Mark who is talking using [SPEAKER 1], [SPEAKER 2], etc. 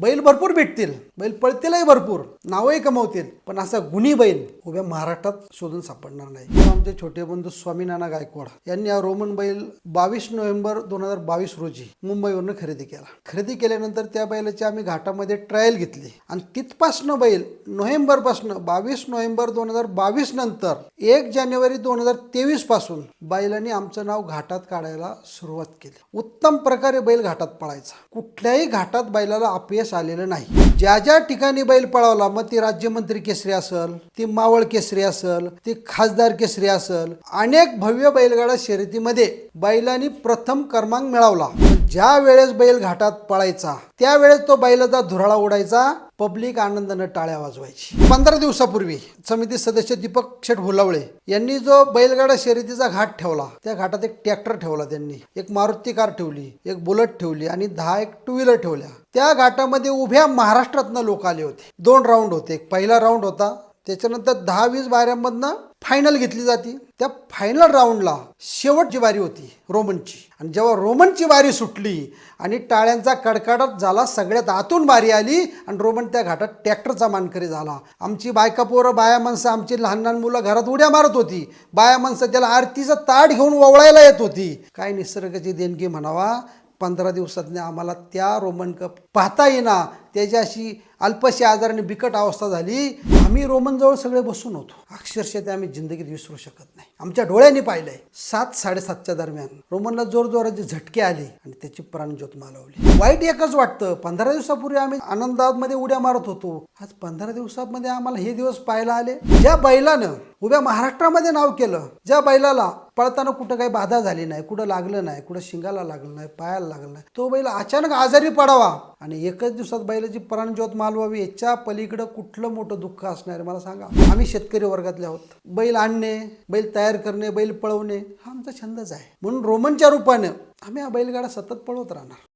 [SPEAKER 1] बैल भरपूर भेटतील, बैल पळतीलही भरपूर, नावही कमवतील, पण असा गुणी बैल उभ्या महाराष्ट्रात शोधून सापडणार नाही. आमचे छोटे बंधू स्वामीनाना गायकवाड यांनी हा रोमन बैल 22 नोव्हेंबर 2022 रोजी मुंबईवरून खरेदी केला. खरेदी केल्यानंतर त्या बैलाची आम्ही घाटामध्ये ट्रायल घेतली आणि तिथपासनं बैल नोव्हेंबरपासून 22 नोव्हेंबर 2022 नंतर 1 जानेवारी 2023 पासून बैलांनी आमचं नाव घाटात काढायला सुरुवात केली. उत्तम प्रकारे बैल घाटात पळायचा. कुठल्याही घाटात बैलाला अपयश आलेलं नाही. ज्या ज्या ठिकाणी बैल पळावला, मग ती राज्यमंत्री केसरी असेल, ती मावळ केसरी असेल, ती खासदार केसरी असेल, अनेक भव्य बैलगाडा शर्यतीमध्ये बैलांनी प्रथम क्रमांक मिळवला. ज्या वेळेस बैल घाटात पळायचा त्यावेळेस तो बैलाचा धुराळा उडायचा, पब्लिक आनंदाने टाळ्या वाजवायची. 15 दिवसापूर्वी समिती सदस्य दीपक शेठ हुलावळे यांनी जो बैलगाडा शर्यतीचा घाट ठेवला, त्या घाटात एक ट्रॅक्टर ठेवला, त्यांनी एक मारुती कार ठेवली, एक बुलेट ठेवली आणि 10 एक टू व्हीलर ठेवल्या. त्या घाटामध्ये उभ्या महाराष्ट्रातनं लोक आले होते. 2 राऊंड होते. एक पहिला राऊंड होता, त्याच्यानंतर 10-20 बाऱ्यांमधनं फायनल घेतली जाते. त्या फायनल राऊंडला शेवटची बारी होती रोमनची, आणि जेव्हा रोमनची बारी सुटली आणि टाळ्यांचा कडकडाट झाला, सगळ्यात आतून बारी आली आणि रोमन त्या घाटात ट्रॅक्टरचा मानकरी झाला. आमची बायका पोरं, बाया माणसं, आमची लहान लहान मुलं घरात उड्या मारत होती. बाया माणसं त्याला आरतीचं ताट घेऊन ओवळायला येत होती. काय निसर्गाची देणगी म्हणावा, 15 दिवसातने आम्हाला त्या रोमन कप पाहता येईना. त्याच्याशी अल्पशी आजाराने बिकट अवस्था झाली. आम्ही रोमनजवळ सगळे बसून होतो. अक्षरशः ते आम्ही जिंदगीत विसरू शकत नाही. आमच्या डोळ्यांनी पाहिलंय. 7-7:30च्या दरम्यान रोमनला जोरजोराचे झटके आले आणि त्याची प्राणज्योत मालवली. वाईट एकच वाटतं, 15 दिवसापूर्वी आम्ही आनंदामध्ये उड्या मारत होतो. आज 15 दिवसामध्ये आम्हाला हे दिवस पाहायला आले. ज्या बैलानं उभ्या महाराष्ट्रामध्ये नाव केलं, ज्या बैलाला पळताना कुठं काही बाधा झाली नाही, कुठं लागलं नाही, कुठं शिंगाला लागलं नाही, पायाला लागलं नाही, तो बैल अचानक आजारी पडावा आणि एकच दिवसात बैलाची प्राणज्योत मालवावी, याच्या पलीकडं कुठलं मोठं दुःख असणार मला सांगा. आम्ही शेतकरी वर्गातले आहोत. बैल आणणे, बैल तयार करणे, बैल पळवणे हा आमचा छंदच आहे. म्हणून रोमनच्या रूपानं आम्ही हा बैलगाडा सतत पळवत राहणार.